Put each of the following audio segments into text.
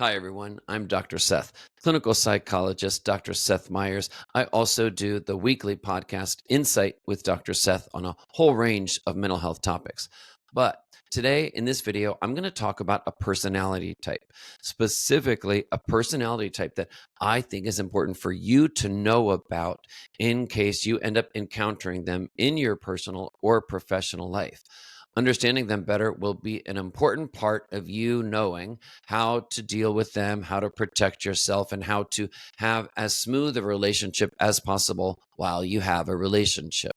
Hi, everyone. I'm Dr. Seth, clinical psychologist, Dr. Seth Meyers. I also do the weekly podcast, Insight with Dr. Seth, on a whole range of mental health topics. But today, in this video, I'm going to talk about a personality type, specifically a personality type that I think is important for you to know about in case you end up encountering them in your personal or professional life. Understanding them better will be an important part of you knowing how to deal with them, how to protect yourself, and how to have as smooth a relationship as possible while you have a relationship.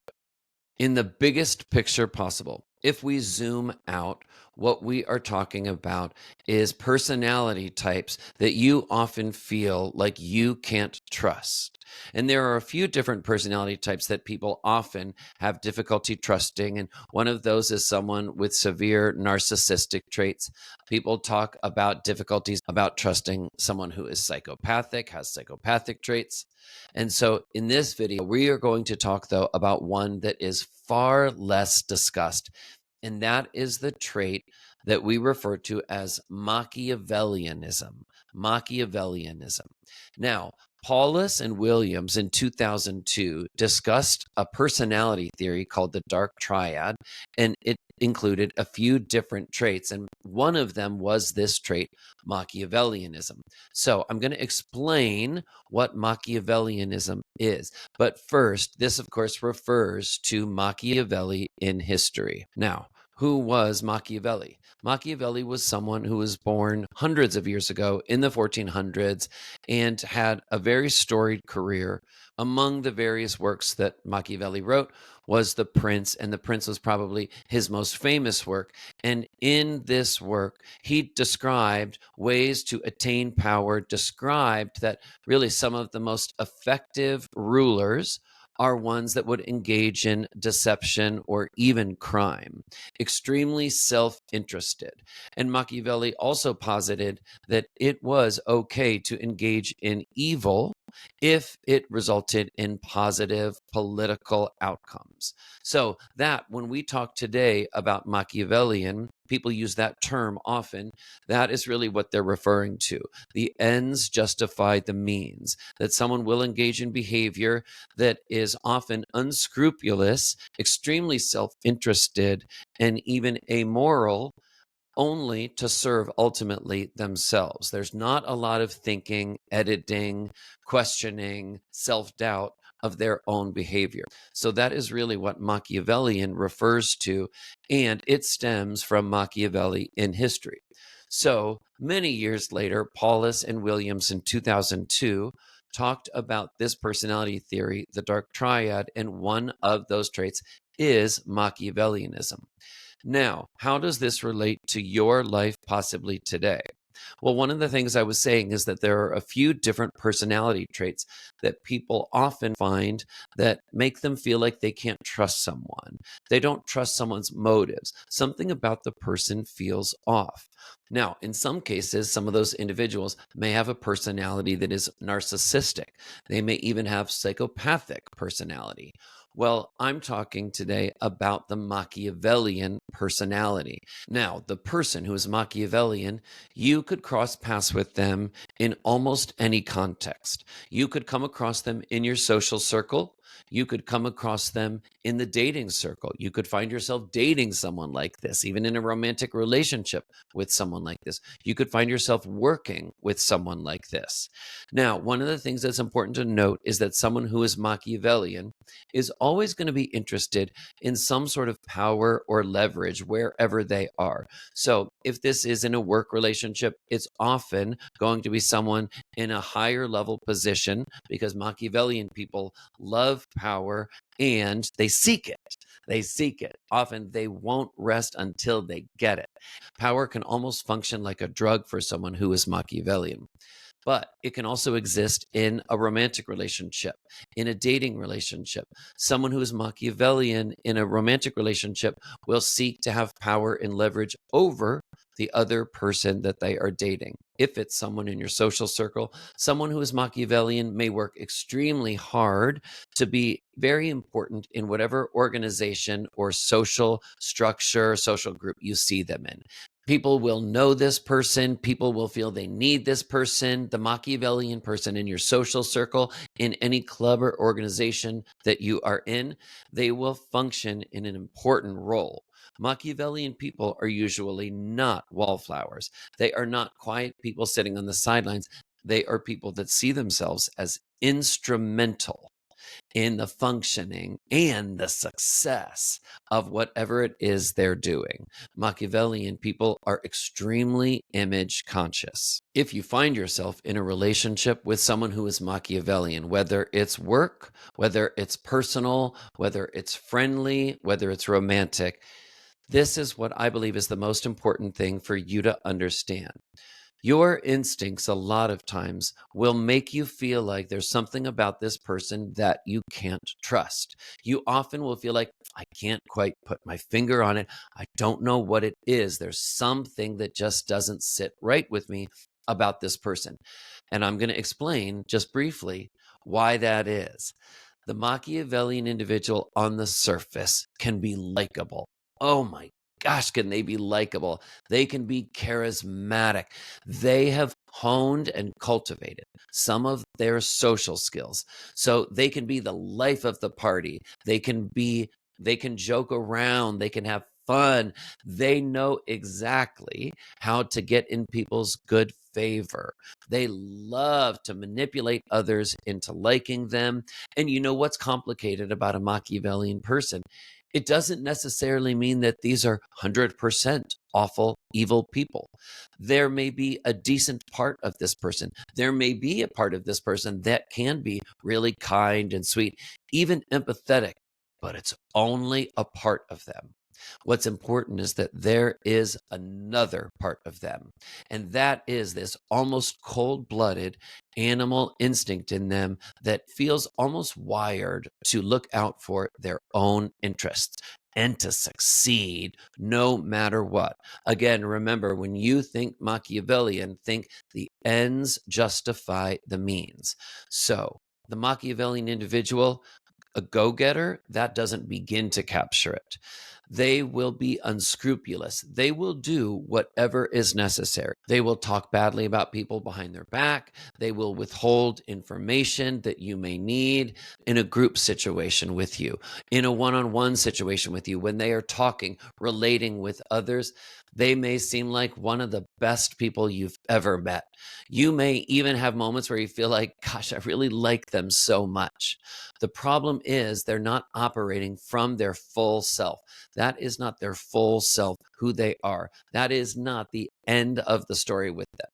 In the biggest picture possible, if we zoom out, what we are talking about is personality types that you often feel like you can't trust. And there are a few different personality types that people often have difficulty trusting. And one of those is someone with severe narcissistic traits. People talk about difficulties about trusting someone who is psychopathic, has psychopathic traits. And so in this video, we are going to talk, though, about one that is far less discussed, and that is the trait that we refer to as Machiavellianism. Machiavellianism. Now, Paulus and Williams in 2002 discussed a personality theory called the Dark Triad, and it included a few different traits, and one of them was this trait, Machiavellianism. So I'm going to explain what Machiavellianism is. But first, this, of course, refers to Machiavelli in history. Now, who was Machiavelli? Machiavelli was someone who was born hundreds of years ago in the 1400s and had a very storied career. Among the various works that Machiavelli wrote was The Prince, and The Prince was probably his most famous work. And in this work, he described ways to attain power, described that really some of the most effective rulers are ones that would engage in deception or even crime, extremely self-interested. And Machiavelli also posited that it was okay to engage in evil if it resulted in positive political outcomes. So that when we talk today about Machiavellian, people use that term often. That is really what they're referring to. The ends justify the means, that someone will engage in behavior that is often unscrupulous, extremely self-interested, and even amoral, only to serve ultimately themselves. There's not a lot of thinking, editing, questioning, self-doubt of their own behavior. So that is really what Machiavellian refers to, and it stems from Machiavelli in history. So many years later, Paulus and Williams in 2002 talked about this personality theory, the Dark Triad, and one of those traits is Machiavellianism. Now, how does this relate to your life possibly today? Well, one of the things I was saying is that there are a few different personality traits that people often find that make them feel like they can't trust someone. They don't trust someone's motives. Something about the person feels off. Now, in some cases, some of those individuals may have a personality that is narcissistic. They may even have psychopathic personality. Well, I'm talking today about the Machiavellian personality. Now, the person who is Machiavellian, you could cross paths with them in almost any context. You could come across them in your social circle. You could come across them in the dating circle. You could find yourself dating someone like this, even in a romantic relationship with someone like this. You could find yourself working with someone like this. Now, one of the things that's important to note is that someone who is Machiavellian is always going to be interested in some sort of power or leverage wherever they are. So if this is in a work relationship, it's often going to be someone in a higher level position because Machiavellian people love power and they seek it. They seek it. Often they won't rest until they get it. Power can almost function like a drug for someone who is Machiavellian. But it can also exist in a romantic relationship, in a dating relationship. Someone who is Machiavellian in a romantic relationship will seek to have power and leverage over the other person that they are dating. If it's someone in your social circle, someone who is Machiavellian may work extremely hard to be very important in whatever organization or social structure, social group you see them in. People will know this person. People will feel they need this person. The Machiavellian person in your social circle, in any club or organization that you are in, they will function in an important role. Machiavellian people are usually not wallflowers. They are not quiet people sitting on the sidelines. They are people that see themselves as instrumental in the functioning and the success of whatever it is they're doing. Machiavellian people are extremely image conscious. If you find yourself in a relationship with someone who is Machiavellian, whether it's work, whether it's personal, whether it's friendly, whether it's romantic, this is what I believe is the most important thing for you to understand. Your instincts, a lot of times, will make you feel like there's something about this person that you can't trust. You often will feel like, I can't quite put my finger on it. I don't know what it is. There's something that just doesn't sit right with me about this person. And I'm going to explain just briefly why that is. The Machiavellian individual on the surface can be likable. Oh my gosh, can they be likable? They can be charismatic. They have honed and cultivated some of their social skills. So they can be the life of the party. They can joke around, they can have fun. They know exactly how to get in people's good favor. They love to manipulate others into liking them. And you know what's complicated about a Machiavellian person? It doesn't necessarily mean that these are 100% awful, evil people. There may be a decent part of this person. There may be a part of this person that can be really kind and sweet, even empathetic, but it's only a part of them. What's important is that there is another part of them, and that is this almost cold blooded animal instinct in them that feels almost wired to look out for their own interests and to succeed no matter what. Again, remember, when you think Machiavellian, think the ends justify the means. So, the Machiavellian individual, a go getter, that doesn't begin to capture it. They will be unscrupulous. They will do whatever is necessary. They will talk badly about people behind their back. They will withhold information that you may need in a group situation with you, in a one on one situation with you. When they are talking, relating with others, they may seem like one of the best people you've ever met. You may even have moments where you feel like, gosh, I really like them so much. The problem is they're not operating from their full self. That is not their full self, who they are. That is not the end of the story with them.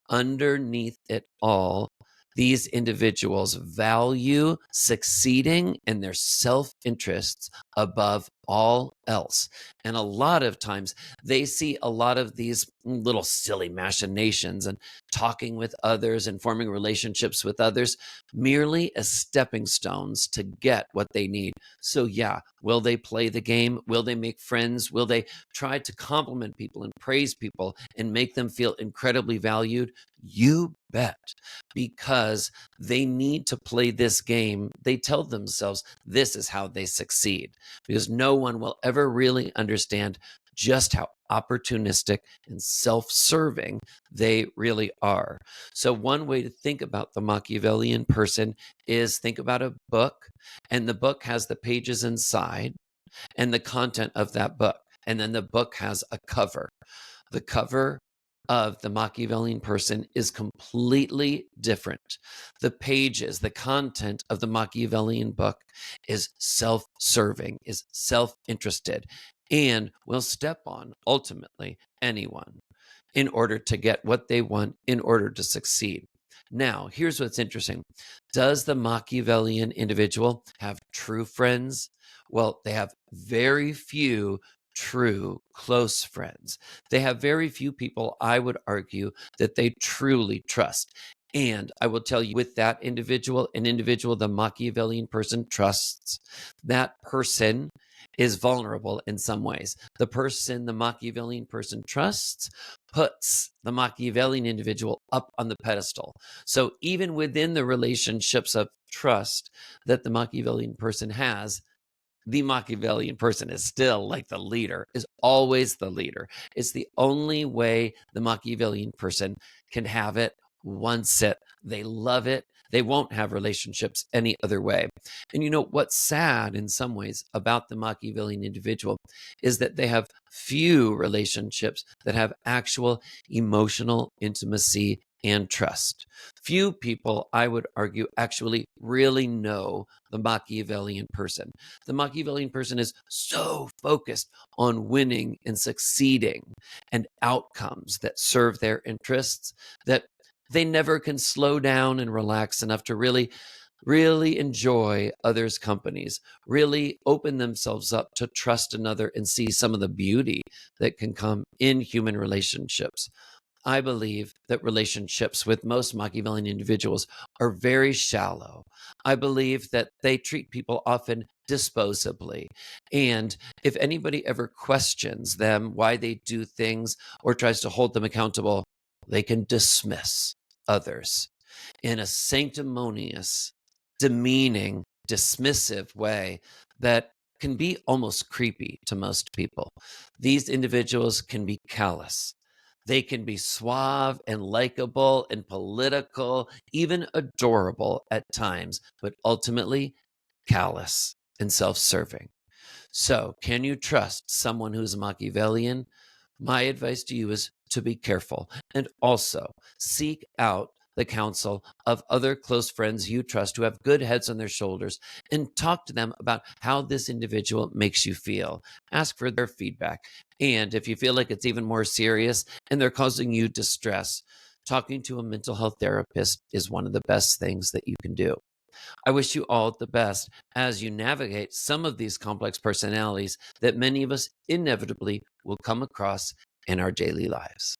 Underneath it all, these individuals value succeeding in their self interests above all else. And a lot of times they see a lot of these little silly machinations and talking with others and forming relationships with others merely as stepping stones to get what they need. So, yeah, will they play the game? Will they make friends? Will they try to compliment people and praise people and make them feel incredibly valued? You bet, because they need to play this game. They tell themselves this is how they succeed, because no one will ever really understand just how opportunistic and self serving they really are. So, one way to think about the Machiavellian person is think about a book, and the book has the pages inside and the content of that book. And then the book has a cover. The cover of the Machiavellian person is completely different. The pages, the content of the Machiavellian book is self serving, is self interested, and will step on ultimately anyone in order to get what they want, in order to succeed. Now, here's what's interesting. Does the Machiavellian individual have true friends? Well, they have very few true close friends. They have very few people, I would argue, that they truly trust. And I will tell you, with that individual, an individual the Machiavellian person trusts, that person is vulnerable in some ways. The person the Machiavellian person trusts puts the Machiavellian individual up on the pedestal. So even within the relationships of trust that the Machiavellian person has, the Machiavellian person is still like the leader, is always the leader. It's the only way the Machiavellian person can have it, wants it. They love it. They won't have relationships any other way. And you know what's sad in some ways about the Machiavellian individual is that they have few relationships that have actual emotional intimacy and trust. Few people, I would argue, actually really know the Machiavellian person. The Machiavellian person is so focused on winning and succeeding and outcomes that serve their interests that they never can slow down and relax enough to really enjoy others' companies, really open themselves up to trust another and see some of the beauty that can come in human relationships. I believe that relationships with most Machiavellian individuals are very shallow. I believe that they treat people often disposably. And if anybody ever questions them, why they do things, or tries to hold them accountable, they can dismiss others in a sanctimonious, demeaning, dismissive way that can be almost creepy to most people. These individuals can be callous. They can be suave and likable and political, even adorable at times, but ultimately callous and self serving. So, can you trust someone who's Machiavellian? My advice to you is to be careful and also seek out the counsel of other close friends you trust who have good heads on their shoulders and talk to them about how this individual makes you feel. Ask for their feedback. And if you feel like it's even more serious and they're causing you distress, talking to a mental health therapist is one of the best things that you can do. I wish you all the best as you navigate some of these complex personalities that many of us inevitably will come across in our daily lives.